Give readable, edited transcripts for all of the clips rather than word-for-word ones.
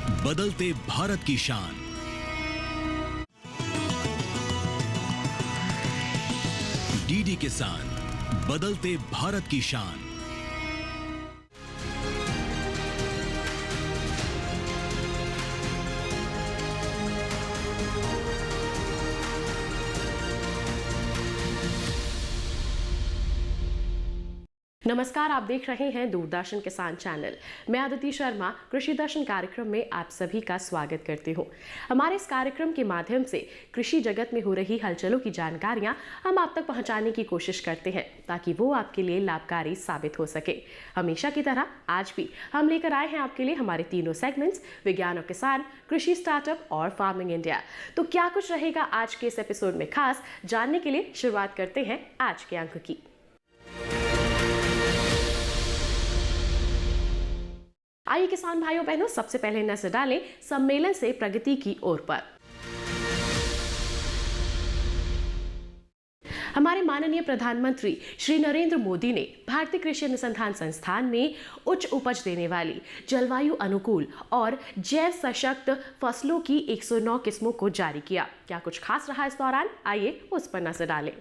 बदलते भारत की शान। डीडी किसान, बदलते भारत की शान। नमस्कार, आप देख रहे हैं दूरदर्शन किसान चैनल। मैं अदिति शर्मा कृषि दर्शन कार्यक्रम में आप सभी का स्वागत करती हूं। हमारे इस कार्यक्रम के माध्यम से कृषि जगत में हो रही हलचलों की जानकारियां हम आप तक पहुंचाने की कोशिश करते हैं ताकि वो आपके लिए लाभकारी साबित हो सके। हमेशा की तरह आज भी हम लेकर आए हैं आपके लिए हमारे तीनों सेगमेंट्स, विज्ञान और किसान, कृषि स्टार्टअप और फार्मिंग इंडिया। तो क्या कुछ रहेगा आज के इस एपिसोड में खास, जानने के लिए शुरुआत करते हैं आज के अंक की। आइए किसान भाइयों बहनों, सबसे पहले नजर डालें सम्मेलन से प्रगति की ओर पर। हमारे माननीय प्रधानमंत्री श्री नरेंद्र मोदी ने भारतीय कृषि अनुसंधान संस्थान में उच्च उपज देने वाली, जलवायु अनुकूल और जैव सशक्त फसलों की 109 किस्मों को जारी किया। क्या कुछ खास रहा इस दौरान, आइए उस पर नजर डालें।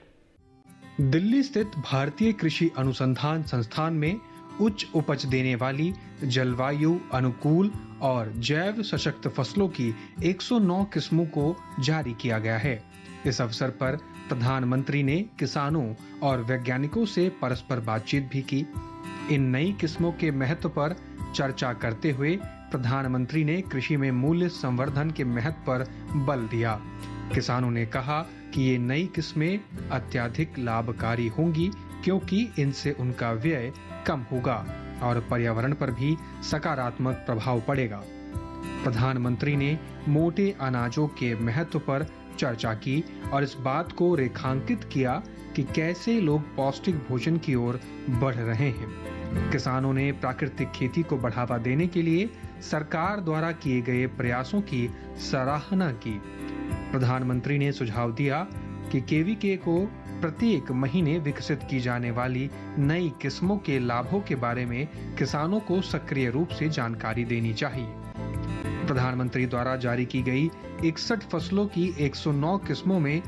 दिल्ली स्थित भारतीय कृषि अनुसंधान संस्थान में उच्च उपज देने वाली, जलवायु अनुकूल और जैव सशक्त फसलों की 109 किस्मों को जारी किया गया है। इस अवसर पर प्रधानमंत्री ने किसानों और वैज्ञानिकों से परस्पर बातचीत भी की। इन नई किस्मों के महत्व पर चर्चा करते हुए प्रधानमंत्री ने कृषि में मूल्य संवर्धन के महत्व पर बल दिया। किसानों ने कहा कि ये नई किस्में अत्यधिक लाभकारी होंगी क्योंकि इनसे उनका व्यय कम होगा और पर्यावरण पर भी सकारात्मक प्रभाव पड़ेगा। प्रधानमंत्री ने मोटे अनाजों के महत्व पर चर्चा की और इस बात को रेखांकित किया कि कैसे लोग पौष्टिक भोजन की ओर बढ़ रहे हैं। किसानों ने प्राकृतिक खेती को बढ़ावा देने के लिए सरकार द्वारा किए गए प्रयासों की सराहना की। प्रधानमंत्री ने सुझाव दिया कि केवीके को प्रत्येक महीने विकसित की जाने वाली नई किस्मों के लाभों के बारे में किसानों को सक्रिय रूप से जानकारी देनी चाहिए। प्रधानमंत्री द्वारा जारी की गई 61 फसलों की 109 किस्मों में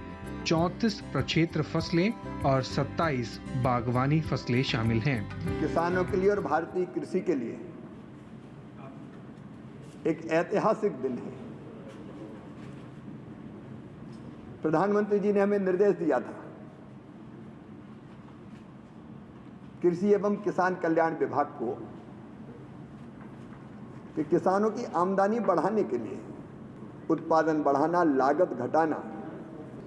34 प्रक्षेत्र फसलें और 27 बागवानी फसलें शामिल हैं। किसानों के लिए और भारतीय कृषि के लिए एक ऐतिहासिक दिन है। प्रधानमंत्री जी ने हमें निर्देश दिया था, कृषि एवं किसान कल्याण विभाग को, कि किसानों की आमदनी बढ़ाने के लिए उत्पादन बढ़ाना, लागत घटाना,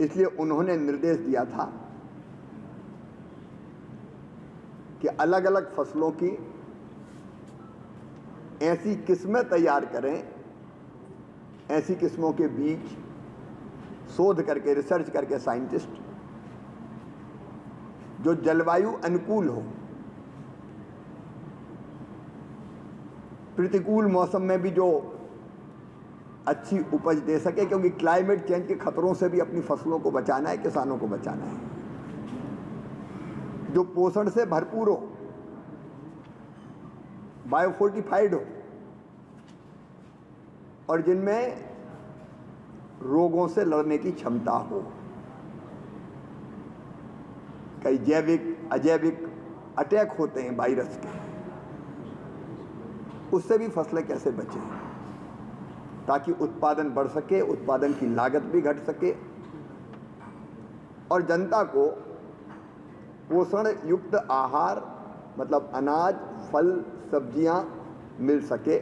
इसलिए उन्होंने निर्देश दिया था कि अलग अलग फसलों की ऐसी किस्में तैयार करें, ऐसी किस्मों के बीज शोध करके, रिसर्च करके साइंटिस्ट, जो जलवायु अनुकूल हो, प्रतिकूल मौसम में भी जो अच्छी उपज दे सके, क्योंकि क्लाइमेट चेंज के खतरों से भी अपनी फसलों को बचाना है, किसानों को बचाना है, जो पोषण से भरपूर हो, बायोफोर्टिफाइड हो और जिनमें रोगों से लड़ने की क्षमता हो। कई जैविक अजैविक अटैक होते हैं वायरस के, उससे भी फसलें कैसे बचें ताकि उत्पादन बढ़ सके, उत्पादन की लागत भी घट सके और जनता को पोषण युक्त आहार, मतलब अनाज, फल, सब्जियां मिल सके।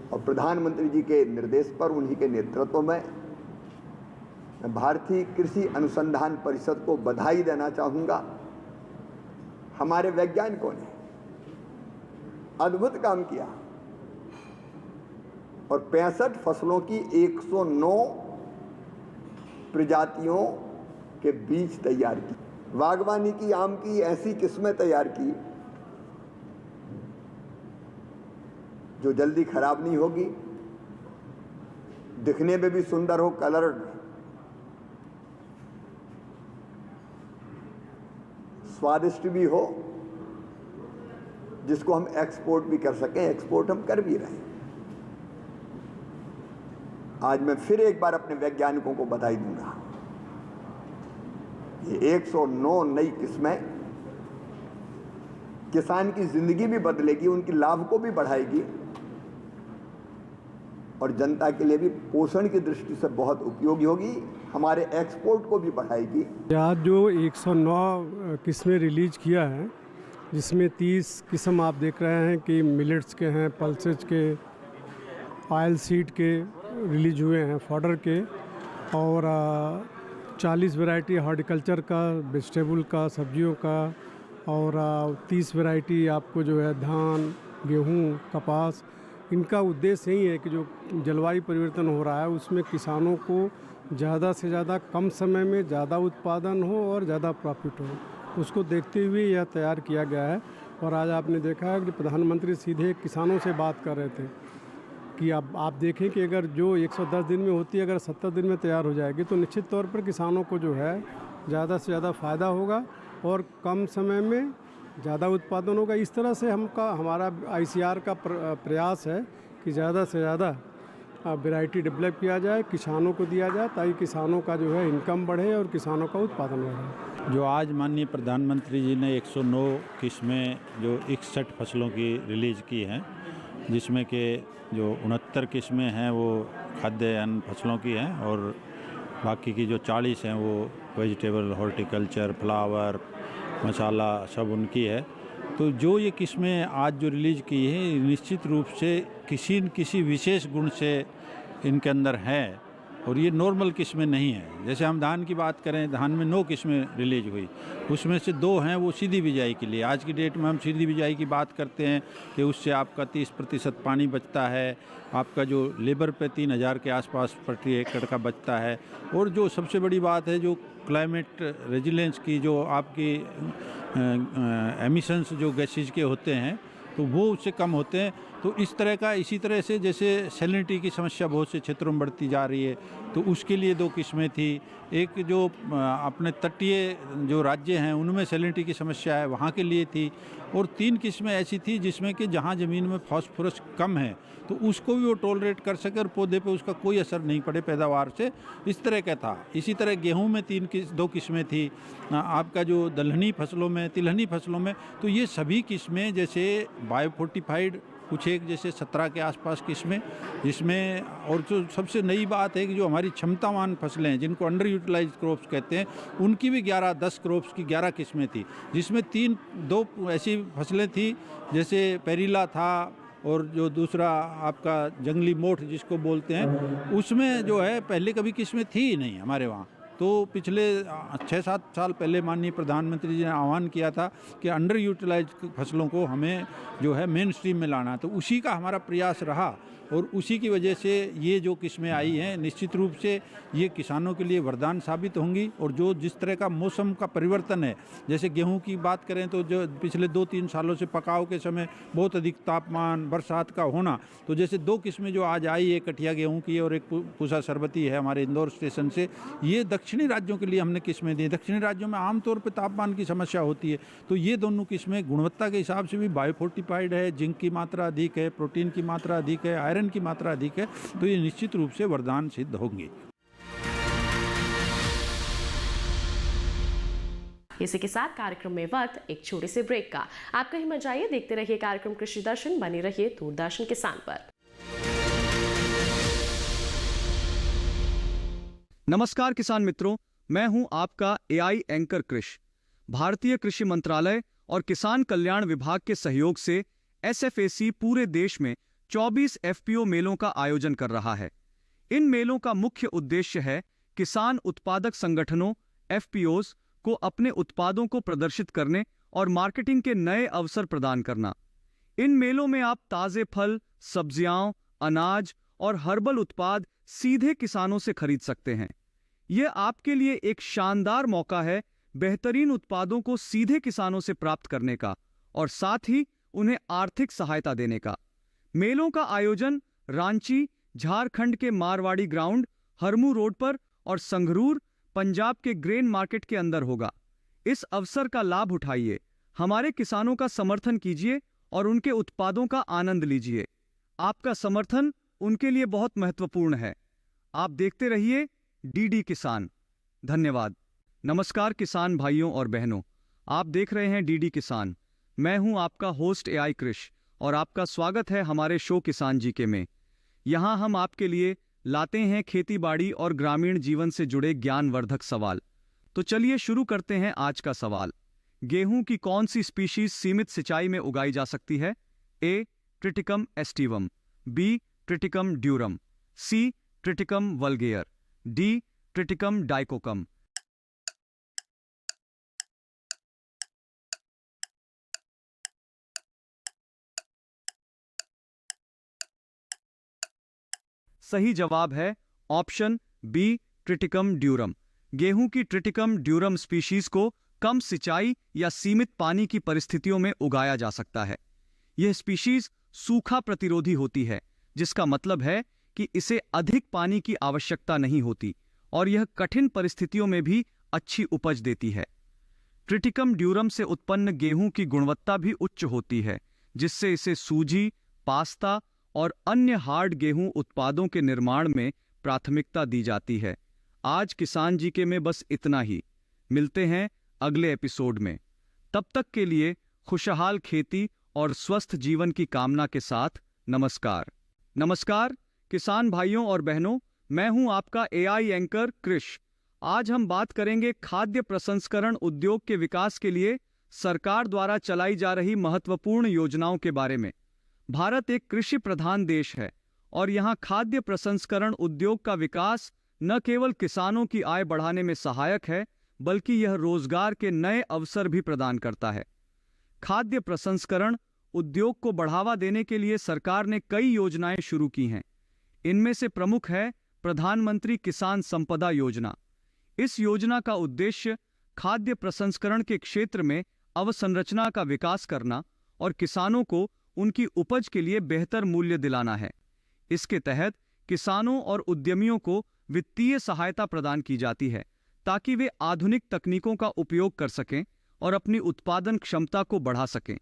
और प्रधानमंत्री जी के निर्देश पर, उन्हीं के नेतृत्व में, मैं भारतीय कृषि अनुसंधान परिषद को बधाई देना चाहूँगा। हमारे वैज्ञानिकों ने अद्भुत काम किया और 65 फसलों की 109 प्रजातियों के बीज तैयार की, बागवानी की, आम की ऐसी किस्में तैयार की जो जल्दी खराब नहीं होगी, दिखने में भी सुंदर हो, कलर्ड, स्वादिष्ट भी हो, जिसको हम एक्सपोर्ट भी कर सकें। एक्सपोर्ट हम कर भी रहे हैं। आज मैं फिर एक बार अपने वैज्ञानिकों को बधाई दूंगा। ये 109 नई किस्में किसान की जिंदगी भी बदलेगी, उनकी लाभ को भी बढ़ाएगी और जनता के लिए भी पोषण की दृष्टि से बहुत उपयोगी होगी, हमारे एक्सपोर्ट को भी बढ़ाएगी। आज जो 109 किस्में रिलीज किया है, जिसमें 30 किस्म आप देख रहे हैं कि मिलेट्स के हैं, पल्सेज के, ऑयल सीड के रिलीज हुए हैं, फॉडर के, और 40 वैरायटी हॉर्टिकल्चर का, वेजिटेबल का, सब्जियों का, और 30 वैरायटी आपको जो है धान, गेहूं, कपास। इनका उद्देश्य यही है कि जो जलवायु परिवर्तन हो रहा है उसमें किसानों को ज़्यादा से ज़्यादा कम समय में ज़्यादा उत्पादन हो और ज़्यादा प्रॉफिट हो, उसको देखते हुए यह तैयार किया गया है। और आज आपने देखा है कि प्रधानमंत्री सीधे किसानों से बात कर रहे थे कि अब आप देखें कि अगर जो 110 दिन में होती है, अगर 70 दिन में तैयार हो जाएगी तो निश्चित तौर पर किसानों को जो है ज़्यादा से ज़्यादा फ़ायदा होगा और कम समय में ज़्यादा उत्पादन होगा। इस तरह से हमारा ICR का प्रयास है कि ज़्यादा से ज़्यादा वैरायटी डेवलप किया जाए, किसानों को दिया जाए, ताकि किसानों का जो है इनकम बढ़े और किसानों का उत्पादन बढ़े। जो आज माननीय प्रधानमंत्री जी ने 109 किस्में जो 61 फसलों की रिलीज़ की हैं, जिसमें कि जो 69 किस्में हैं वो खाद्य अन्न फसलों की हैं और बाकी की जो 40 हैं वो वेजिटेबल, हॉर्टिकल्चर, फ्लावर, मसाला सब उनकी है। तो जो ये किस्में आज जो रिलीज़ की है निश्चित रूप से किसी न किसी विशेष गुण से इनके अंदर है और ये नॉर्मल किस्में नहीं हैं। जैसे हम धान की बात करें, धान में 9 किस्में रिलीज हुई, उसमें से 2 हैं वो सीधी बिजाई के लिए। आज की डेट में हम सीधी बिजाई की बात करते हैं कि उससे आपका 30% पानी बचता है, आपका जो लेबर पे 3000 के आसपास प्रति एकड़ का बचता है, और जो सबसे बड़ी बात है जो क्लाइमेट रेजिलेंस की जो आपकी एमिशंस जो गैसेज के होते हैं तो वो उससे कम होते हैं। तो इस तरह का, इसी तरह से जैसे सैलिनिटी की समस्या बहुत से क्षेत्रों में बढ़ती जा रही है तो उसके लिए 2 किस्में थी। एक जो अपने तटीय जो राज्य हैं उनमें सैलिनिटी की समस्या है वहाँ के लिए थी, और 3 किस्में ऐसी थी जिसमें कि जहाँ ज़मीन में फास्फोरस कम है तो उसको भी वो टॉलरेट कर सके और पौधे पे उसका कोई असर नहीं पड़े पैदावार से, इस तरह का था। इसी तरह गेहूं में 2 किस्में थी, आपका जो दलहनी फसलों में, तिलहनी फसलों में, तो ये सभी किस्में जैसे बायोफोर्टिफाइड कुछ एक जैसे 17 के आसपास किस्में, जिसमें और जो सबसे नई बात है कि जो हमारी क्षमतावान फसलें हैं जिनको अंडर यूटिलाइज क्रॉप्स कहते हैं उनकी भी 10 क्रॉप्स की 11 किस्में थी, जिसमें 2 ऐसी फसलें थी जैसे पेरीला था और जो दूसरा आपका जंगली मोठ जिसको बोलते हैं, उसमें जो है पहले कभी किस्में थी ही नहीं हमारे वहाँ। तो पिछले 6-7 साल पहले माननीय प्रधानमंत्री जी ने आह्वान किया था कि अंडर यूटिलाइज फसलों को हमें जो है मेन स्ट्रीम में लाना, तो उसी का हमारा प्रयास रहा और उसी की वजह से ये जो किस्में आई हैं निश्चित रूप से ये किसानों के लिए वरदान साबित होंगी। और जो जिस तरह का मौसम का परिवर्तन है, जैसे गेहूं की बात करें तो जो पिछले 2-3 सालों से पकाव के समय बहुत अधिक तापमान, बरसात का होना, तो जैसे 2 किस्में जो आज आई, एक कठिया गेहूं की और एक पूसा सरबती है हमारे इंदौर स्टेशन से, ये दक्षिणी राज्यों के लिए हमने किस्में दी। दक्षिणी राज्यों में आमतौर पर तापमान की समस्या होती है, तो ये दोनों किस्में गुणवत्ता के हिसाब से भी बायोफोर्टिफाइड है, जिंक की मात्रा अधिक है, प्रोटीन की मात्रा अधिक है, आयरन की मात्रा अधिक है, तो ये निश्चित रूप से वरदान सिद्ध होंगे। इसी के साथ कार्यक्रम में वक्त एक छोटे से ब्रेक का। आप कहीं मत जाइए, देखते रहिए कार्यक्रम कृषि दर्शन, बने रहिए दूरदर्शन किसान पर। नमस्कार किसान मित्रों, मैं हूं आपका AI एंकर कृषि। भारतीय कृषि मंत्रालय और किसान कल्याण विभाग के सहयोग से SFAC पूरे देश में 24 FPO मेलों का आयोजन कर रहा है। इन मेलों का मुख्य उद्देश्य है किसान उत्पादक संगठनों FPOs को अपने उत्पादों को प्रदर्शित करने और मार्केटिंग के नए अवसर प्रदान करना। इन मेलों में आप ताजे फल, सब्जियां, अनाज और हर्बल उत्पाद सीधे किसानों से खरीद सकते हैं। यह आपके लिए एक शानदार मौका है बेहतरीन उत्पादों को सीधे किसानों से प्राप्त करने का और साथ ही उन्हें आर्थिक सहायता देने का। मेलों का आयोजन रांची, झारखंड के मारवाड़ी ग्राउंड, हरमू रोड पर और संगरूर, पंजाब के ग्रेन मार्केट के अंदर होगा। इस अवसर का लाभ उठाइए, हमारे किसानों का समर्थन कीजिए और उनके उत्पादों का आनंद लीजिए। आपका समर्थन उनके लिए बहुत महत्वपूर्ण है। आप देखते रहिए डीडी किसान। धन्यवाद। नमस्कार किसान भाइयों और बहनों, आप देख रहे हैं डीडी किसान। मैं हूं आपका होस्ट एआई कृष और आपका स्वागत है हमारे शो किसान जीके में। यहां हम आपके लिए लाते हैं खेतीबाड़ी और ग्रामीण जीवन से जुड़े ज्ञानवर्धक सवाल। तो चलिए शुरू करते हैं आज का सवाल। गेहूं की कौन सी स्पीशीज सीमित सिंचाई में उगाई जा सकती है? A Triticum aestivum, B Triticum durum, C Triticum vulgare, D Triticum dicoccum. सही जवाब है ऑप्शन बी ट्रिटिकम ड्यूरम। गेहूं की ट्रिटिकम ड्यूरम स्पीशीज को कम सिंचाई या सीमित पानी की परिस्थितियों में उगाया जा सकता है। यह स्पीशीज सूखा प्रतिरोधी होती है, जिसका मतलब है कि इसे अधिक पानी की आवश्यकता नहीं होती और यह कठिन परिस्थितियों में भी अच्छी उपज देती है। ट्रिटिकम ड्यूरम से उत्पन्न गेहूं की गुणवत्ता भी उच्च होती है, जिससे इसे सूजी, पास्ता और अन्य हार्ड गेहूं उत्पादों के निर्माण में प्राथमिकता दी जाती है। आज किसान जीके में बस इतना ही। मिलते हैं अगले एपिसोड में। तब तक के लिए खुशहाल खेती और स्वस्थ जीवन की कामना के साथ नमस्कार। नमस्कार किसान भाइयों और बहनों, मैं हूं आपका एआई एंकर कृष। आज हम बात करेंगे खाद्य प्रसंस्करण उद्योग के विकास के लिए सरकार द्वारा चलाई जा रही महत्वपूर्ण योजनाओं के बारे में। भारत एक कृषि प्रधान देश है और यहाँ खाद्य प्रसंस्करण उद्योग का विकास न केवल किसानों की आय बढ़ाने में सहायक है, बल्कि यह रोजगार के नए अवसर भी प्रदान करता है। खाद्य प्रसंस्करण उद्योग को बढ़ावा देने के लिए सरकार ने कई योजनाएं शुरू की हैं। इनमें से प्रमुख है प्रधानमंत्री किसान संपदा योजना। इस योजना का उद्देश्य खाद्य प्रसंस्करण के क्षेत्र में अवसंरचना का विकास करना और किसानों को उनकी उपज के लिए बेहतर मूल्य दिलाना है। इसके तहत किसानों और उद्यमियों को वित्तीय सहायता प्रदान की जाती है ताकि वे आधुनिक तकनीकों का उपयोग कर सकें और अपनी उत्पादन क्षमता को बढ़ा सकें।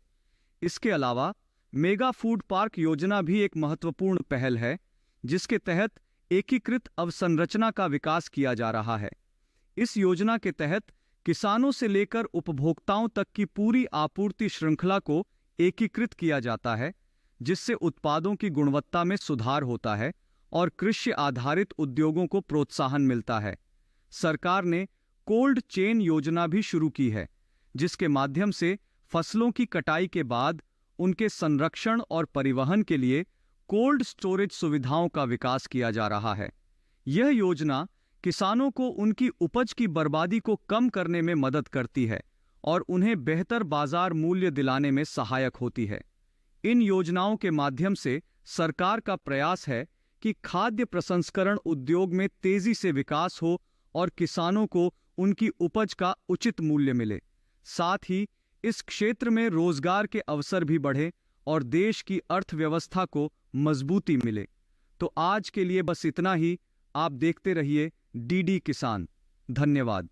इसके अलावा मेगा फूड पार्क योजना भी एक महत्वपूर्ण पहल है, जिसके तहत एकीकृत अवसंरचना का विकास किया जा रहा है। इस योजना के तहत किसानों से लेकर उपभोक्ताओं तक की पूरी आपूर्ति श्रृंखला को एकीकृत किया जाता है, जिससे उत्पादों की गुणवत्ता में सुधार होता है और कृषि आधारित उद्योगों को प्रोत्साहन मिलता है। सरकार ने कोल्ड चेन योजना भी शुरू की है, जिसके माध्यम से फसलों की कटाई के बाद उनके संरक्षण और परिवहन के लिए कोल्ड स्टोरेज सुविधाओं का विकास किया जा रहा है। यह योजना किसानों को उनकी उपज की बर्बादी को कम करने में मदद करती है और उन्हें बेहतर बाजार मूल्य दिलाने में सहायक होती है। इन योजनाओं के माध्यम से सरकार का प्रयास है कि खाद्य प्रसंस्करण उद्योग में तेजी से विकास हो और किसानों को उनकी उपज का उचित मूल्य मिले। साथ ही इस क्षेत्र में रोजगार के अवसर भी बढ़े और देश की अर्थव्यवस्था को मजबूती मिले। तो आज के लिए बस इतना ही। आप देखते रहिए डीडी किसान। धन्यवाद।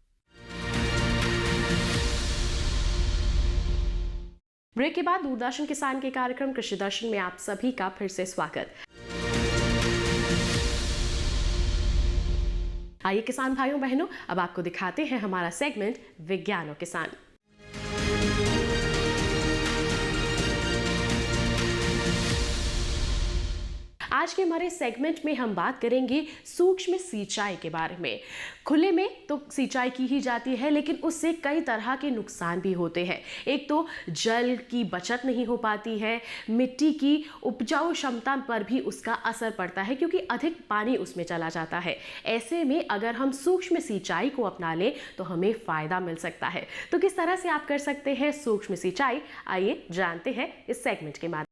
ब्रेक के बाद दूरदर्शन किसान के कार्यक्रम कृषि दर्शन में आप सभी का फिर से स्वागत। आइए किसान भाइयों बहनों, अब आपको दिखाते हैं हमारा सेगमेंट विज्ञान और किसान। आज के हमारे सेगमेंट में हम बात करेंगे सूक्ष्म सिंचाई के बारे में। खुले में तो सिंचाई की ही जाती है, लेकिन उससे कई तरह के नुकसान भी होते हैं। एक तो जल की बचत नहीं हो पाती है, मिट्टी की उपजाऊ क्षमता पर भी उसका असर पड़ता है क्योंकि अधिक पानी उसमें चला जाता है। ऐसे में अगर हम सूक्ष्म सिंचाई को अपना लें तो हमें फायदा मिल सकता है। तो किस तरह से आप कर सकते हैं सूक्ष्म सिंचाई, आइए जानते हैं इस सेगमेंट के माध्यम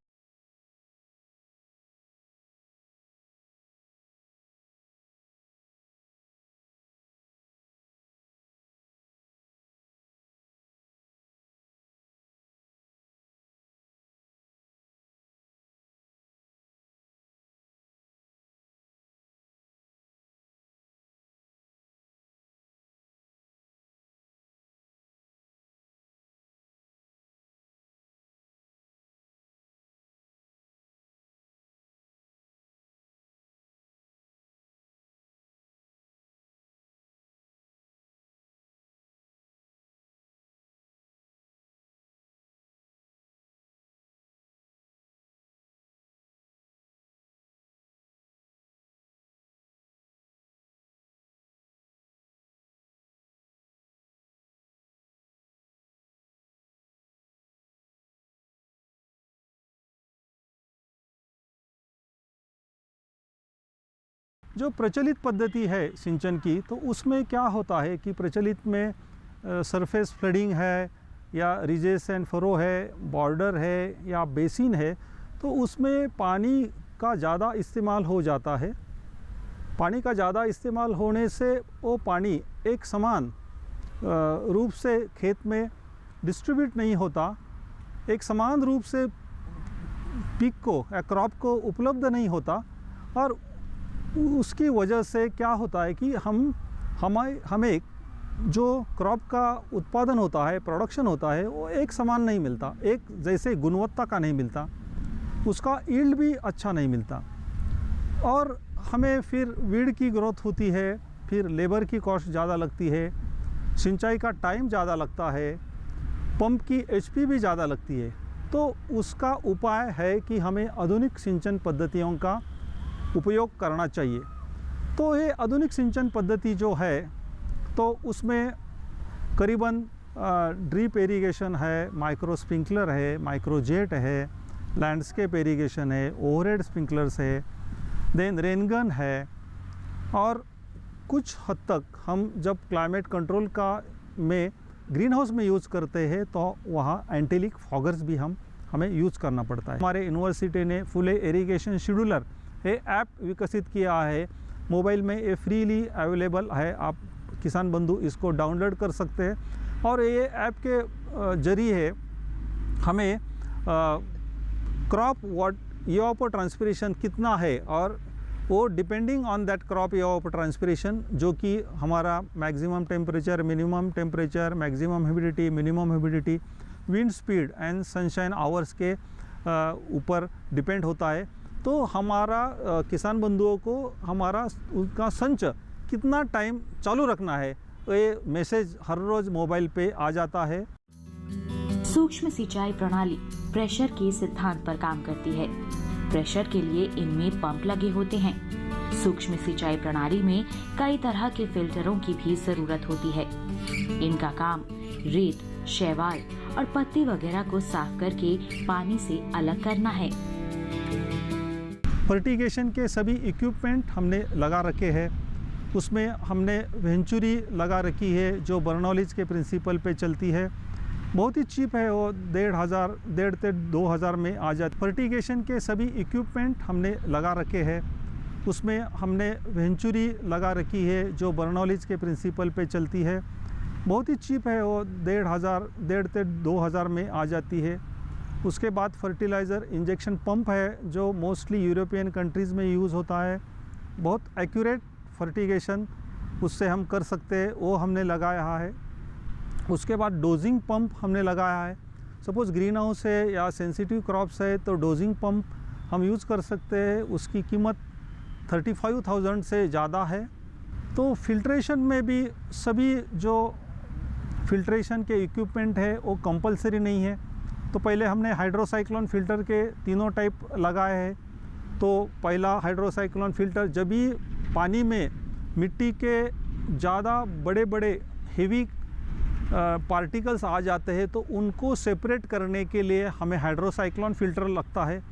जो प्रचलित पद्धति है सिंचन की, तो उसमें क्या होता है कि प्रचलित में सरफेस फ्लडिंग है या रिजेस एंड फरो है, बॉर्डर है या बेसिन है, तो उसमें पानी का ज़्यादा इस्तेमाल हो जाता है। पानी का ज़्यादा इस्तेमाल होने से वो पानी एक समान रूप से खेत में डिस्ट्रीब्यूट नहीं होता, एक समान रूप से पीक को या क्रॉप को उपलब्ध नहीं होता, और उसकी वजह से क्या होता है कि हमें जो क्रॉप का उत्पादन होता है, प्रोडक्शन होता है, वो एक समान नहीं मिलता, एक जैसे गुणवत्ता का नहीं मिलता, उसका यील्ड भी अच्छा नहीं मिलता, और हमें फिर वीड की ग्रोथ होती है, फिर लेबर की कॉस्ट ज़्यादा लगती है, सिंचाई का टाइम ज़्यादा लगता है, पंप की HP भी ज़्यादा लगती है। तो उसका उपाय है कि हमें आधुनिक सिंचन पद्धतियों का उपयोग करना चाहिए। तो ये आधुनिक सिंचन पद्धति जो है, तो उसमें करीबन ड्रिप इरिगेशन है, माइक्रो स्प्रिंकलर है, माइक्रो जेट है, लैंडस्केप इरिगेशन है, ओवरहेड स्प्रिंकलर्स है, देन रेनगन है, और कुछ हद तक हम जब क्लाइमेट कंट्रोल का में ग्रीन हाउस में यूज़ करते हैं तो वहाँ एंटीलिक फॉगर्स भी हमें यूज़ करना पड़ता है। हमारे यूनिवर्सिटी ने फुले इरिगेशन शेड्यूलर ये ऐप विकसित किया है, मोबाइल में ये फ्रीली अवेलेबल है, आप किसान बंधु इसको डाउनलोड कर सकते हैं, और ये ऐप के जरिए हमें क्रॉप ईवापोरेशन ट्रांसपिरेशन कितना है, और वो depending on that crop evaporation transpiration, जो कि हमारा maximum temperature, minimum temperature, maximum humidity, minimum humidity, wind speed and sunshine hours के ऊपर डिपेंड होता है। तो हमारा किसान बंधुओं को हमारा उनका संच कितना टाइम चालू रखना है, ये मैसेज हर रोज़ मोबाइल पे आ जाता है। सूक्ष्म सिंचाई प्रणाली प्रेशर के सिद्धांत पर काम करती है। प्रेशर के लिए इनमें पंप लगे होते हैं। सूक्ष्म सिंचाई प्रणाली में कई तरह के फिल्टरों की भी जरूरत होती है। इनका काम रेत, शैवाल और पत्ते वगैरह को साफ करके पानी से अलग करना है। फर्टिगेशन के सभी इक्विपमेंट हमने लगा रखे हैं। उसमें हमने वेंचुरी लगा रखी है जो बर्नौलीज के प्रिंसिपल पे चलती है, बहुत ही चीप है, वो 1,500 से 2,000 में आ जाती। फर्टिगेशन के सभी इक्विपमेंट हमने लगा रखे हैं। उसमें हमने वेंचुरी लगा रखी है जो बर्नौलीज के प्रिंसिपल पे चलती है, बहुत ही चीप है, वो 1,500 से 2,000 में आ जाती है। उसके बाद फर्टिलाइज़र इंजेक्शन पंप है जो मोस्टली यूरोपियन कंट्रीज़ में यूज़ होता है, बहुत एक्यूरेट फर्टिगेशन उससे हम कर सकते हैं, वो हमने लगाया है। उसके बाद डोजिंग पंप हमने लगाया है। सपोज़ ग्रीन हाउस है या सेंसिटिव क्रॉप्स है तो डोजिंग पंप हम यूज़ कर सकते हैं, उसकी कीमत 35,000 से ज़्यादा है। तो फिल्ट्रेशन में भी सभी जो फिल्ट्रेशन के इक्विपमेंट है वो कंपलसरी नहीं है। तो पहले हमने हाइड्रोसाइक्लोन फ़िल्टर के तीनों टाइप लगाए हैं। तो पहला हाइड्रोसाइक्लोन फ़िल्टर, जब भी पानी में मिट्टी के ज़्यादा बड़े बड़े हेवी पार्टिकल्स आ जाते हैं तो उनको सेपरेट करने के लिए हमें हाइड्रोसाइक्लोन फ़िल्टर लगता है।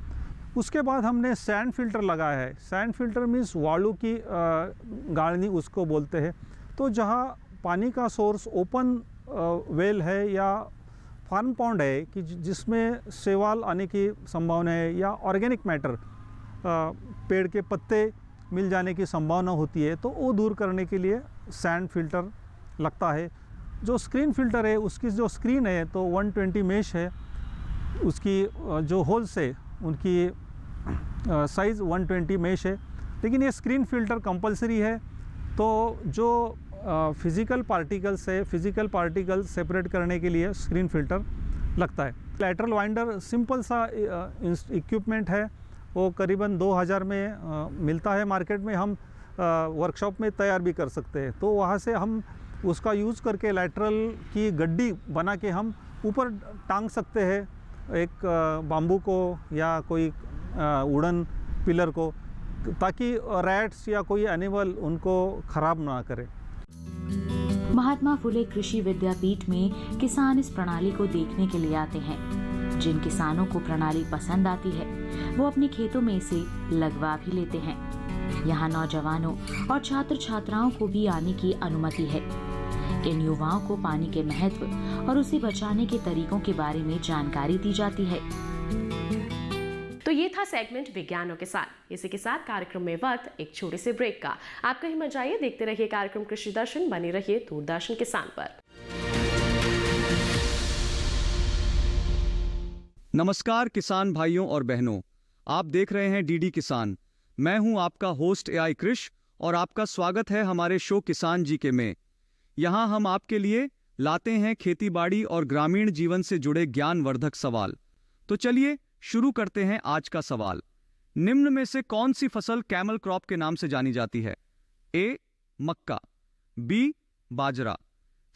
उसके बाद हमने सैंड फ़िल्टर लगाया है। सैंड फ़िल्टर मीन्स वालू की गाड़नी उसको बोलते हैं। तो जहाँ पानी का सोर्स ओपन वेल है या फार्म पॉन्ड है कि जिसमें शैवाल आने की संभावना है या ऑर्गेनिक मैटर पेड़ के पत्ते मिल जाने की संभावना होती है, तो वो दूर करने के लिए सैंड फ़िल्टर लगता है। जो स्क्रीन फ़िल्टर है उसकी जो स्क्रीन है तो 120 मेश है, उसकी जो होल्स है उनकी साइज़ 120 मेश है। लेकिन ये स्क्रीन फ़िल्टर कंपलसरी है। तो जो फिज़िकल पार्टिकल्स है, फिज़िकल पार्टिकल्स सेपरेट करने के लिए स्क्रीन फ़िल्टर लगता है। लैटरल वाइंडर सिंपल सा इक्विपमेंट है, वो करीबन 2,000 में मिलता है मार्केट में। हम वर्कशॉप में तैयार भी कर सकते हैं। तो वहाँ से हम उसका यूज़ करके लैटरल की गड्डी बना के हम ऊपर टांग सकते हैं एक बाम्बू को या कोई वुडन पिलर को, ताकि रैट्स या कोई एनिमल उनको ख़राब ना करे। महात्मा फुले कृषि विद्यापीठ में किसान इस प्रणाली को देखने के लिए आते हैं। जिन किसानों को प्रणाली पसंद आती है वो अपने खेतों में इसे लगवा भी लेते हैं। यहाँ नौजवानों और छात्र छात्राओं को भी आने की अनुमति है। इन युवाओं को पानी के महत्व और उसे बचाने के तरीकों के बारे में जानकारी दी जाती है। तो ये था सेगमेंट विज्ञानों के साथ। इसी के साथ कार्यक्रम में वक्त एक छोटे से ब्रेक का। आप कहीं मत जाइए, देखते रहिए कार्यक्रम कृषि दर्शन, बने रहिए दूरदर्शन किसान पर। नमस्कार किसान भाइयों और बहनों, आप देख रहे हैं डीडी किसान। मैं हूं आपका होस्ट एआई कृष और आपका स्वागत है हमारे शो किसान जी के में। यहां हम आपके लिए लाते हैं खेतीबाड़ी और ग्रामीण जीवन से जुड़े ज्ञानवर्धक सवाल। तो चलिए शुरू करते हैं आज का सवाल। निम्न में से कौन सी फसल कैमल क्रॉप के नाम से जानी जाती है? ए मक्का, बी बाजरा,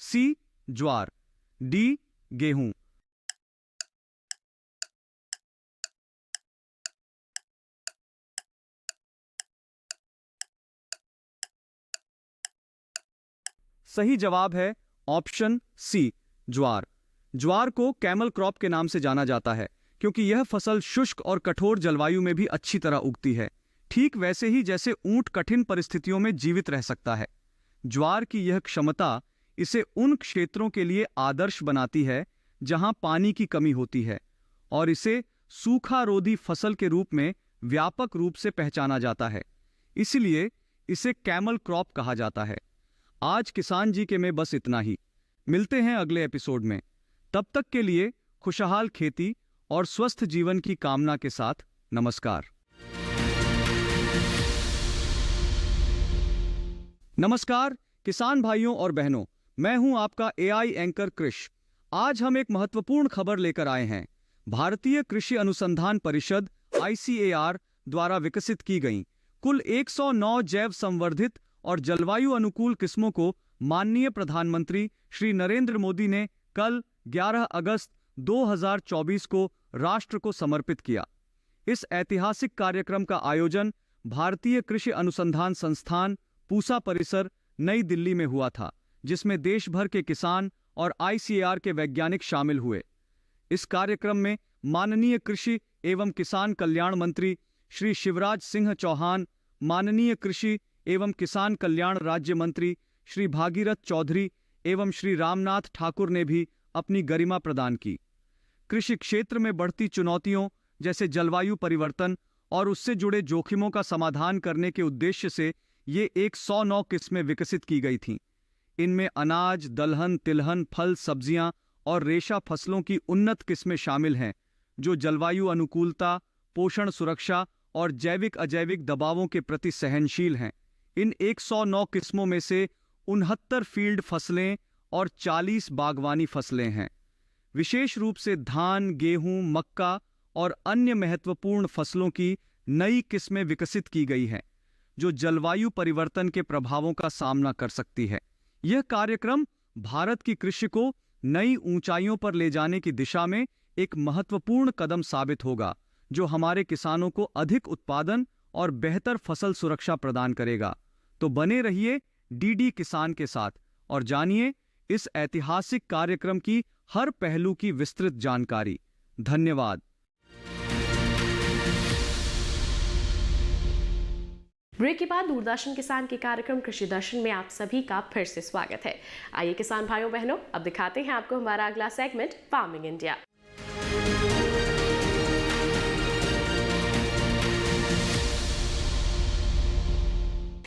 सी ज्वार, डी गेहूं। सही जवाब है ऑप्शन सी ज्वार। ज्वार को कैमल क्रॉप के नाम से जाना जाता है क्योंकि यह फसल शुष्क और कठोर जलवायु में भी अच्छी तरह उगती है, ठीक वैसे ही जैसे ऊंट कठिन परिस्थितियों में जीवित रह सकता है। ज्वार की यह क्षमता इसे उन क्षेत्रों के लिए आदर्श बनाती है जहां पानी की कमी होती है और इसे सूखारोधी फसल के रूप में व्यापक रूप से पहचाना जाता है। इसलिए इसे कैमल क्रॉप कहा जाता है। आज किसान जी के में बस इतना ही। मिलते हैं अगले एपिसोड में। तब तक के लिए खुशहाल खेती और स्वस्थ जीवन की कामना के साथ नमस्कार। नमस्कार किसान भाइयों और बहनों, मैं हूं आपका एआई एंकर कृष। आज हम एक महत्वपूर्ण खबर लेकर आए हैं। भारतीय कृषि अनुसंधान परिषद ICAR द्वारा विकसित की गई कुल 109 जैव संवर्धित और जलवायु अनुकूल किस्मों को माननीय प्रधानमंत्री श्री नरेंद्र मोदी ने कल 11 अगस्त 2024 को राष्ट्र को समर्पित किया। इस ऐतिहासिक कार्यक्रम का आयोजन भारतीय कृषि अनुसंधान संस्थान पूसा परिसर नई दिल्ली में हुआ था, जिसमें देश भर के किसान और ICAR के वैज्ञानिक शामिल हुए। इस कार्यक्रम में माननीय कृषि एवं किसान कल्याण मंत्री श्री शिवराज सिंह चौहान, माननीय कृषि एवं किसान कल्याण राज्य मंत्री श्री भागीरथ चौधरी एवं श्री रामनाथ ठाकुर ने भी अपनी गरिमा प्रदान की। कृषि क्षेत्र में बढ़ती चुनौतियों जैसे जलवायु परिवर्तन और उससे जुड़े जोखिमों का समाधान करने के उद्देश्य से ये 109 किस्में विकसित की गई थीं। इनमें अनाज, दलहन, तिलहन, फल, सब्जियां और रेशा फसलों की उन्नत किस्में शामिल हैं, जो जलवायु अनुकूलता, पोषण सुरक्षा और जैविक अजैविक दबावों के प्रति सहनशील हैं। इन 109 किस्मों में से 69 फील्ड फसलें और 40 बागवानी फसलें हैं। विशेष रूप से धान, गेहूं, मक्का और अन्य महत्वपूर्ण फसलों की नई किस्में विकसित की गई हैं, जो जलवायु परिवर्तन के प्रभावों का सामना कर सकती है। यह कार्यक्रम भारत की कृषि को नई ऊंचाइयों पर ले जाने की दिशा में एक महत्वपूर्ण कदम साबित होगा, जो हमारे किसानों को अधिक उत्पादन और बेहतर फसल सुरक्षा प्रदान करेगा। तो बने रहिए डीडी किसान के साथ और जानिए इस ऐतिहासिक कार्यक्रम की हर पहलू की विस्तृत जानकारी। धन्यवाद। ब्रेक के बाद दूरदर्शन किसान के कार्यक्रम कृषि दर्शन में आप सभी का फिर से स्वागत है। आइए किसान भाइयों बहनों, अब दिखाते हैं आपको हमारा अगला सेगमेंट फार्मिंग इंडिया।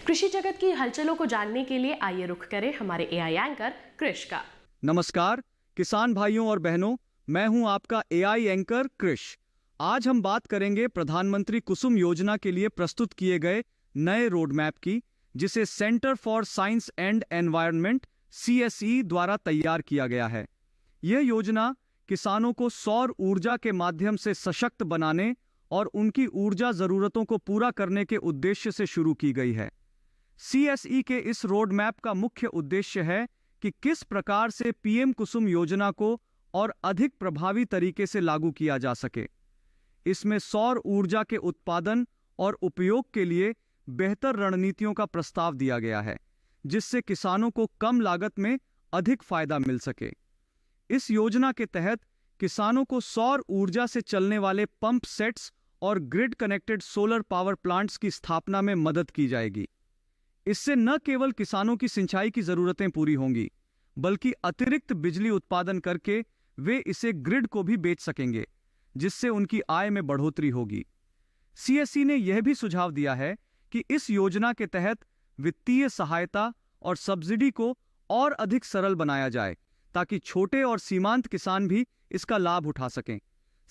कृषि जगत की हलचलों को जानने के लिए आइए रुख करें हमारे एआई एंकर कृष का। नमस्कार किसान भाइयों और बहनों, मैं हूं आपका एआई एंकर कृष। आज हम बात करेंगे प्रधानमंत्री कुसुम योजना के लिए प्रस्तुत किए गए नए रोड मैप की, जिसे centre for science and environment CSE द्वारा तैयार किया गया है। यह योजना किसानों को सौर ऊर्जा के माध्यम से सशक्त बनाने और उनकी ऊर्जा जरूरतों को पूरा करने के उद्देश्य से शुरू की गई है। CSE के इस रोड मैप का मुख्य उद्देश्य है कि किस प्रकार से PM कुसुम योजना को और अधिक प्रभावी तरीके से लागू किया जा सके। इसमें सौर ऊर्जा के उत्पादन और उपयोग के लिए बेहतर रणनीतियों का प्रस्ताव दिया गया है, जिससे किसानों को कम लागत में अधिक फायदा मिल सके। इस योजना के तहत किसानों को सौर ऊर्जा से चलने वाले पंप सेट्स और grid connected solar power plants की स्थापना में मदद की जाएगी। इससे न केवल किसानों की सिंचाई की जरूरतें पूरी होंगी, बल्कि अतिरिक्त बिजली उत्पादन करके वे इसे ग्रिड को भी बेच सकेंगे, जिससे उनकी आय में बढ़ोतरी होगी। सीएससी ने यह भी सुझाव दिया है कि इस योजना के तहत वित्तीय सहायता और सब्सिडी को और अधिक सरल बनाया जाए, ताकि छोटे और सीमांत किसान भी इसका लाभ उठा सकें।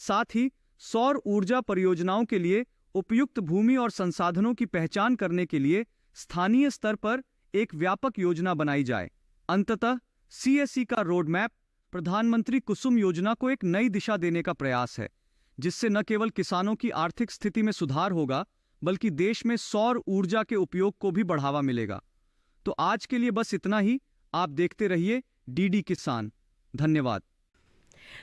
साथ ही सौर ऊर्जा परियोजनाओं के लिए उपयुक्त भूमि और संसाधनों की पहचान करने के लिए स्थानीय स्तर पर एक व्यापक योजना बनाई जाए। अंततः सीएससी का रोड मैप प्रधानमंत्री कुसुम योजना को एक नई दिशा देने का प्रयास है, जिससे न केवल किसानों की आर्थिक स्थिति में सुधार होगा, बल्कि देश में सौर ऊर्जा के उपयोग को भी बढ़ावा मिलेगा। तो आज के लिए बस इतना ही। आप देखते रहिए डीडी किसान। धन्यवाद।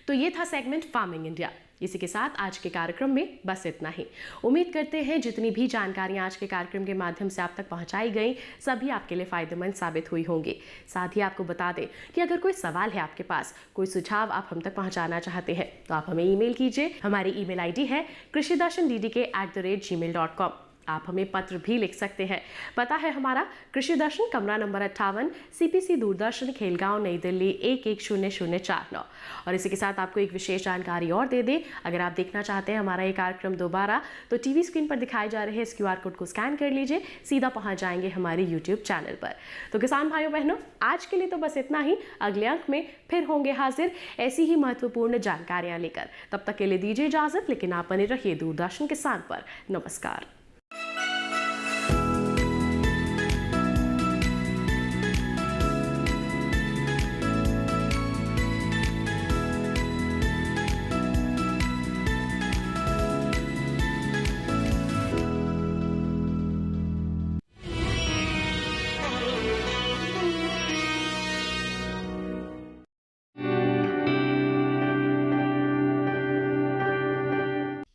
तो ये था सेगमेंट फार्मिंग इंडिया। इसी के साथ आज के कार्यक्रम में बस इतना ही। उम्मीद करते हैं जितनी भी जानकारियां आज के कार्यक्रम के माध्यम से आप तक पहुंचाई गई, सभी आपके लिए फायदेमंद साबित हुई होंगी। साथ ही आपको बता दें कि अगर कोई सवाल है आपके पास, कोई सुझाव आप हम तक पहुंचाना चाहते हैं, तो आप हमें ईमेल कीजिए। हमारी ईमेल आईडी है krishidarshandddk@gmail.com। आप हमें पत्र भी लिख सकते हैं। पता है हमारा कृषि दर्शन, कमरा नंबर 58, CPC दूरदर्शन, खेलगांव, नई दिल्ली 110049। और इसी के साथ आपको एक विशेष जानकारी और दे दें, अगर आप देखना चाहते हैं हमारा ये कार्यक्रम दोबारा, तो टीवी स्क्रीन पर दिखाए जा रहे इस QR कोड को स्कैन कर लीजिए, सीधा पहुंच जाएंगे हमारे YouTube चैनल पर। तो किसान भाइयों बहनों, आज के लिए तो बस इतना ही। अगले अंक में फिर होंगे हाजिर ऐसी ही महत्वपूर्ण जानकारियां लेकर। तब तक के लिए दीजिए इजाजत, लेकिन आप बने रहिए दूरदर्शन किसान पर। नमस्कार।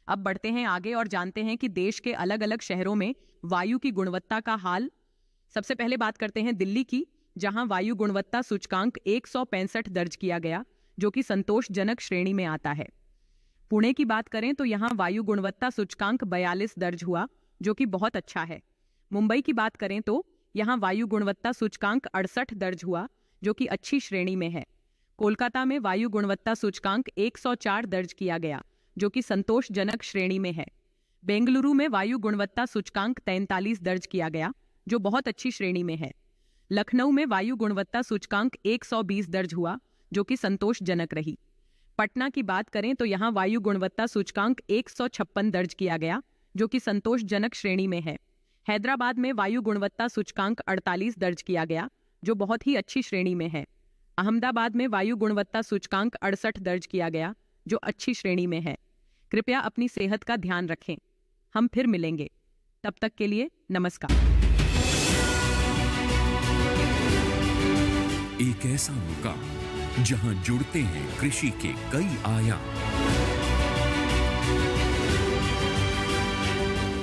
अब बढ़ते हैं आगे और जानते हैं कि देश के अलग अलग शहरों में वायु की गुणवत्ता का हाल। सबसे पहले बात करते हैं दिल्ली की, जहां वायु गुणवत्ता सूचकांक 165 दर्ज किया गया, जो कि संतोषजनक श्रेणी में आता है। पुणे की बात करें तो यहां वायु गुणवत्ता सूचकांक 42 दर्ज हुआ, जो कि बहुत अच्छा है। मुंबई की बात करें तो यहां वायु गुणवत्ता सूचकांक 68 दर्ज हुआ, जो कि अच्छी श्रेणी में है। कोलकाता में वायु गुणवत्ता सूचकांक 104 दर्ज किया गया, जो कि संतोषजनक श्रेणी में है। बेंगलुरु में वायु गुणवत्ता सूचकांक 43 दर्ज किया गया, जो बहुत अच्छी श्रेणी में है। लखनऊ में वायु गुणवत्ता सूचकांक 120 दर्ज हुआ, जो कि संतोषजनक रही। पटना की बात करें तो यहाँ वायु गुणवत्ता सूचकांक 156 दर्ज किया गया, जो कि संतोषजनक श्रेणी में है। हैदराबाद में वायु गुणवत्ता सूचकांक 48 दर्ज किया गया, जो बहुत ही अच्छी श्रेणी में है। अहमदाबाद में वायु गुणवत्ता सूचकांक 68 दर्ज किया गया, जो अच्छी श्रेणी में है। कृपया अपनी सेहत का ध्यान रखें। हम फिर मिलेंगे, तब तक के लिए नमस्कार। एक ऐसा मुकाम जहां जुड़ते हैं कृषि के कई आयाम,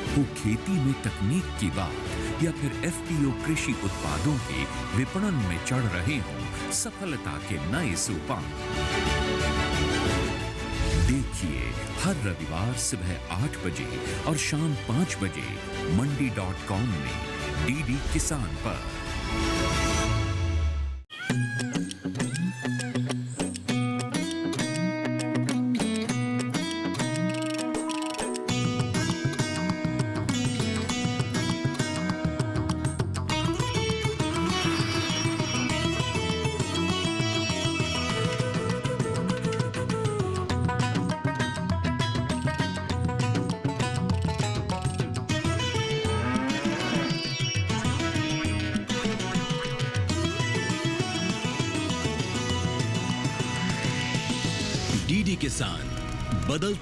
हो खेती में तकनीक की बात या फिर FPO कृषि उत्पादों के विपणन में चढ़ रहे हों सफलता के नए सोपान। देखिए हर रविवार सुबह 8 बजे और शाम 5 बजे मंडी.com में DD किसान पर। DD किसान, बदलते